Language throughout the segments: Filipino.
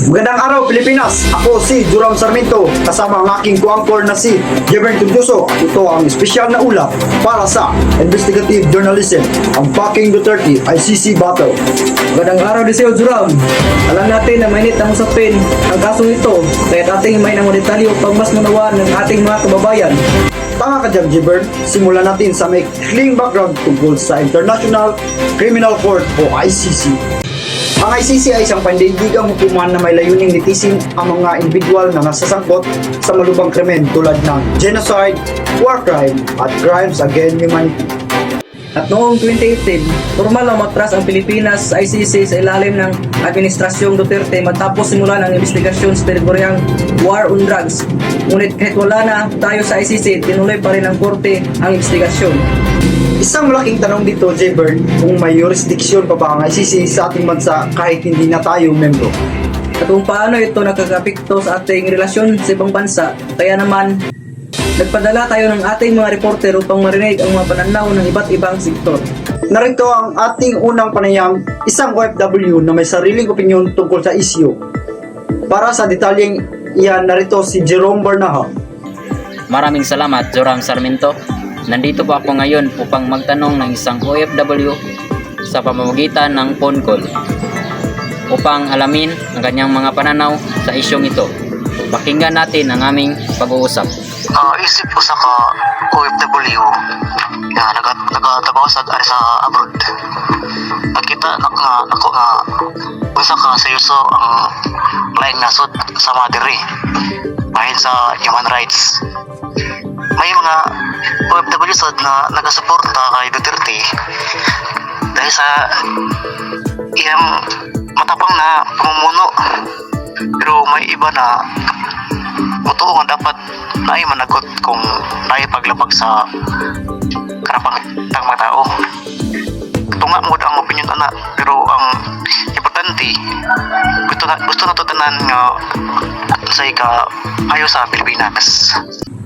Magandang araw Pilipinas! Ako si Joram Sarmiento kasama ang aking co-anchor na si Jevern Tudyoso at ito ang espesyal na ulat para sa Investigative Journalism, ang Fucking Duterte ICC Battle. Magandang araw din sa'yo, Joram. Alam natin na mainit ang usapin ang kasong ito, kaya't ating may ng detalye upang mas manawaan ng ating mga kababayan. Tama ka dyan, Jevern. Simulan natin sa may clean background tungkol sa International Criminal Court o ICC. Ang ICC ay isang pandaigdigang hukuman na may layuning litisin ang mga individual na nasasangkot sa malubhang krimen tulad ng genocide, war crime, at crimes against humanity. At noong 2018, formal na matras ang Pilipinas sa ICC sa ilalim ng Administrasyong Duterte matapos simulan ang investigasyon sa teritoryang war on drugs. Ngunit kahit wala na tayo sa ICC, tinuloy pa rin ng korte ang investigasyon. Isang malaking tanong dito, Jevern, kung may jurisdiction pa ba ang ICC sa ating bansa kahit hindi na tayo membro. At kung paano ito nakakapekto sa ating relasyon sa ibang bansa, kaya naman nagpadala tayo ng ating mga reporter upang marinig ang mga pananaw ng iba't ibang sektor. Narito ang ating unang panayam, isang OFW na may sariling opinyon tungkol sa isyu. Para sa detalyeng iyan, narito si Jerome Barnaha. Maraming salamat, Joram Sarmiento. Nandito po ako ngayon upang magtanong ng isang OFW sa pamamagitan ng phone call upang alamin ang kanyang mga pananaw sa isyong ito. Pakinggan natin ang aming pag-uusap. Isip ko sa OFW na nagatabaw sa abroad. Nakita ako nga unsa ka seryoso ang lain nasod sa madiri bahin sa human rights. May mga OFW sad na nagasuporta kay Duterte dahil sa iyang matapang na pamumuno, pero may iba na totoo nga dapat naay managot kung naay paglabag sa karapatang mga tao. Tunga mo ang opinion ana, pero ang importante gusto na to tanan nga sa ayo sa Pilipinas.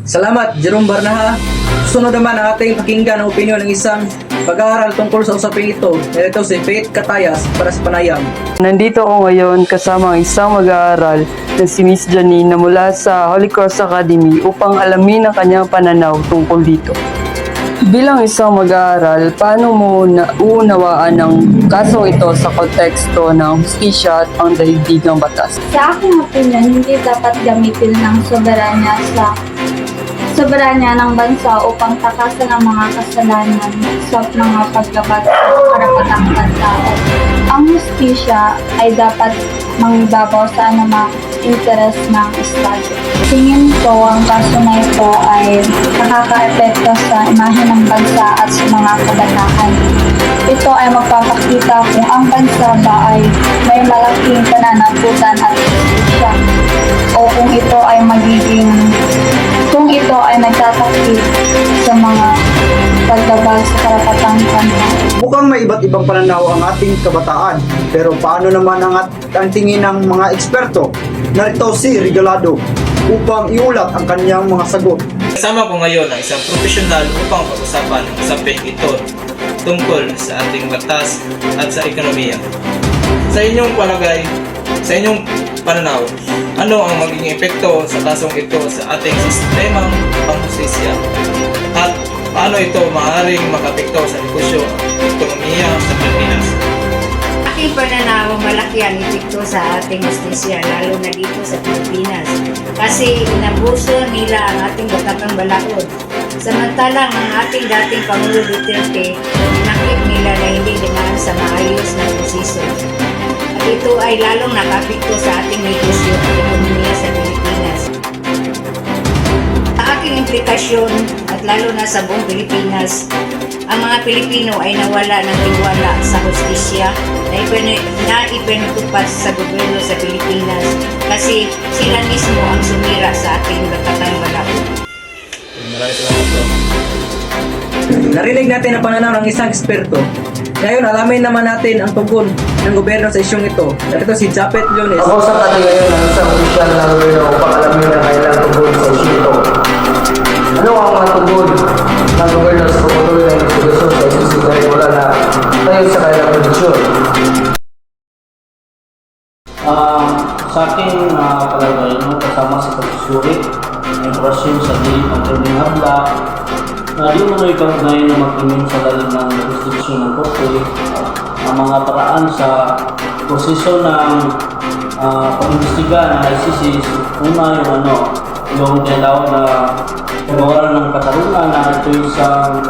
Salamat, Jerome Barnaha. Sunod naman ang ating pakinggan ang opinyon ng isang pag-aaral tungkol sa usaping ito. Ito si Faith Catayas para sa panayam. Nandito ako ngayon kasama ang isang mag-aaral na si Miss Janine na mula sa Holy Cross Academy upang alamin ang kanyang pananaw tungkol dito. Bilang isang mag-aaral, paano mo nauunawaan ang kasong ito sa konteksto ng hustisya at pangdaigdigang batas? Sa aking opinion, hindi dapat gamitin ng soberanya ng bansa upang takasan ang mga kasalanan sa mga paglabag sa karapatang pantao. Ang hustisya ay dapat mangibabaw sa anumang interes ng Estado. Tingin ko ang kaso na ito ay nakaka-epekto sa imahe ng bansa at sa mga kabataan. Ito ay magpapakita kung ang bansa ba ay may malaking pananagutan at hustisya o kung ito ay nagtatakip sa mga paglabag sa karapatang pantao. Mukhang may iba't ibang pananaw ang ating kabataan, pero paano naman ang tingin ng mga eksperto? Narito si Regalado upang iulat ang kanyang mga sagot. Kasama ko ngayon ang isang profesional upang pag-usapan ang usaping ito tungkol sa ating batas at sa ekonomiya. Sa inyong palagay, sa inyong pananaw, ano ang magiging epekto sa kasong ito sa ating sistemang panghustisya at paano ito maaaring makapekto sa negosyo at ekonomiya sa Pilipinas? Aking pananaw, malaki ang epekto sa ating hustisya, lalo na dito sa Pilipinas. Kasi inabuso nila ang ating batakang balaod. Samantalang ang ating dating Pangulo Duterte, nakit nila na hindi dinaan sa maayos na proseso. At ito ay lalong nakapekto sa ating negosyo at ekonomiya sa Pilipinas. Sa aking implikasyon, at lalo na sa buong Pilipinas, ang mga Pilipino ay nawala ng tiwala sa hustisya na ipinutupad sa gobyerno sa Pilipinas kasi sila mismo ang sumira sa ating batakang balaod. Maraming salamat po. Narinig natin ang pananaw ng isang eksperto. Ngayon, alamin naman natin ang tugon ng gobyerno sa isyong ito. Ito si Japet Leones. Kausap natin ngayon ang isang opisyal na gobyerno upang alamin ang kailang tugon sa isyu ito. Ano ang mga tugon ng gobyerno sa pagpatuloy ng investigasyon sa ICC dahil wala na tayo sa kailang produksyon? Sa aking palagay, no, kasama sa pagsusuri ng impormasyon sa dilim ng trending habla na di mo na ikaugnay na magtingin sa lalim ng jurisdiction ng korte ang mga paraan sa proseso ng pag-imbestiga ng ICC. Una yung tinatawag na kagawaran ng katarungan na ito isang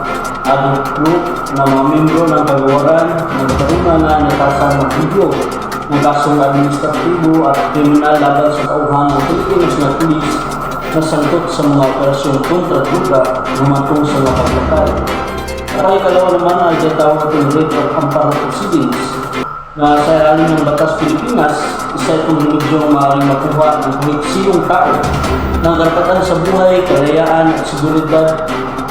group ng mga membro ng kagawaran ng katarungan na natasang mag-video ng kasong administratibo at kriminal laban sa tauhan ng Philippines na pulis na sangkot sa mga operasyon kontra druga humantong sa mga paglakay. At ang ikalawa naman ay tinatawag ng rate of amparo proceedings na sa ilalim ng Batas Pilipinas, isa itong remedyong maaaring makuha ng kahit sinong tao ng karapatan sa buhay, kalayaan at seguridad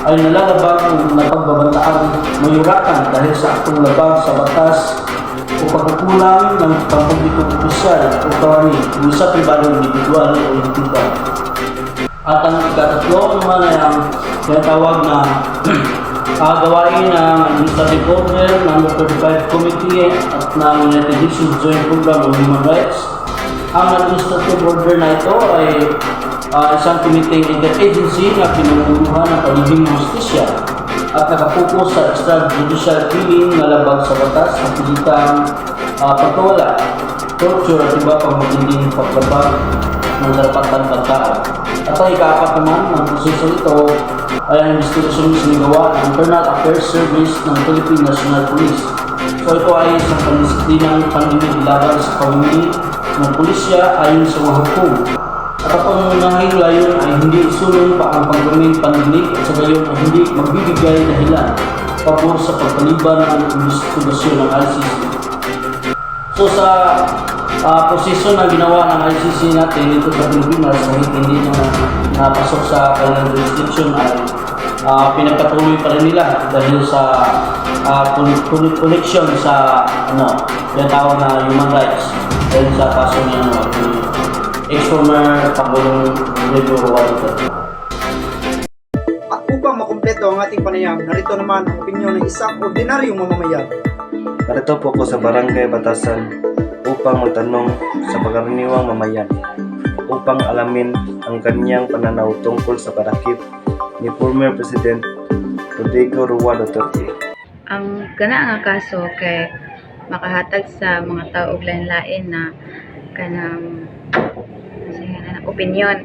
ay nalalabag ng napagbabantaan mayurakan dahil sa aktong labag sa batas o pagkukulang ng pampublikong opisyal o kawani mula sa pribadong individual o entidad. At ang ikatatlo naman ay ang tinatawag na gawain ng Administrative Order ng 35 Committee at ng United Nations Joint Program on Human Rights. Ang Administrative Order na ito ay isang committee interagency na pinangunguhan ng pagiging justisya at nakapokus sa extrajudicial killing na labag sa batas at pilitang pagkawala, torture at iba pang matinding paglabag ng karapatan ng tao. At ang ikaapat naman ng proseso ito ay ang investigasyon sinigawa ng Internal Affairs Service ng Philippine National Police. So ito ay isang pandisiplinang pandinig laban sa kawini ng pulisya ayon sa mga hukum. At ang pangunahing layon ay hindi isulong pa ang paggamit pandinig at sa gayon ay hindi magbibigay dahilan pabor sa pagpaliban ng investigasyon ng ICC. So sa proseso na ginawa ng ICC natin dito sa Pilipinas kahit hindi na napasok sa kanilang jurisdiction ay pinagpatuloy pa rin nila dahil sa connection sa tinatawag na human rights dahil sa kaso ni ex-former Pangulong Rodrigo Roa Duterte. At upang makumpleto ang ating panayam, narito naman ang opinyon ng isang ordinaryong mamamayan. Narito po ako sa Barangay Batasan upang magtanong sa pagkaraniwang mamayan upang alamin ang kanyang pananaw tungkol sa parakip ni former President Rodrigo Roa Duterte. Ang kana nga kaso kay makahatag sa mga tao og lain-lain na kanang opinion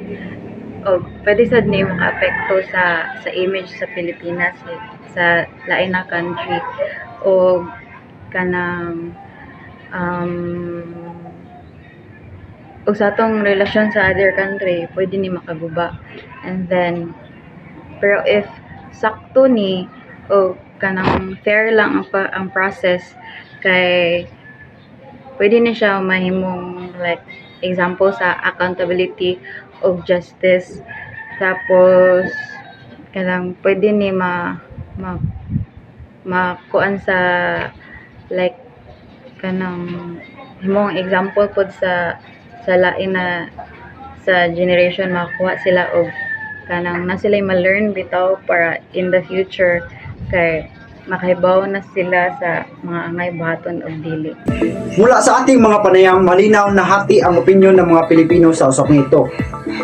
o pwede sad ni makaapekto sa image sa Pilipinas sa lain na country o kanang o sa atong relasyon sa other country pwede ni makaguba. And then pero if sakto ni o kanang fair lang ang process kay pwede na siya mahimong like example sa accountability of justice. Tapos kanang pwede ni makuan sa like kanang himong example pod sa lain na sa generation makuha sila og kanang na sila ma-learn bitaw para in the future kay makahibaw na sila sa mga angay baton og dili. Mula sa ating mga panayam, malinaw na hati ang opinyon ng mga Pilipino sa usaping ito.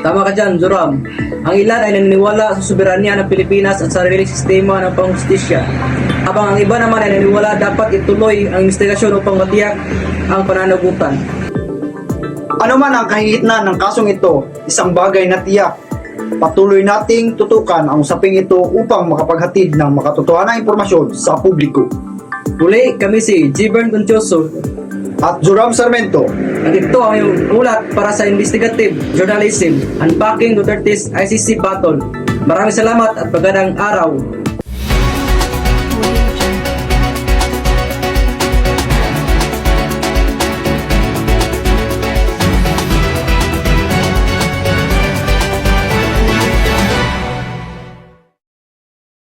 Tama ka dyan, Joram. Ang ilan ay naniniwala sa soberanya ng Pilipinas at sa sariling sistema ng panghustisya. Habang ang iba naman ay naniniwala dapat ituloy ang investigasyon upang matiyak ang pananagutan. Ano man ang kahihitnan ng kasong ito, isang bagay na tiyak. Patuloy nating tutukan ang usaping ito upang makapaghatid ng makatotohanang impormasyon sa publiko. Muli, kami si Gibern Conchoso at Joram Sarmiento. at ito ang iyong ulat para sa investigative journalism, Unpacking Duterte's ICC Battle. Maraming salamat at magandang araw.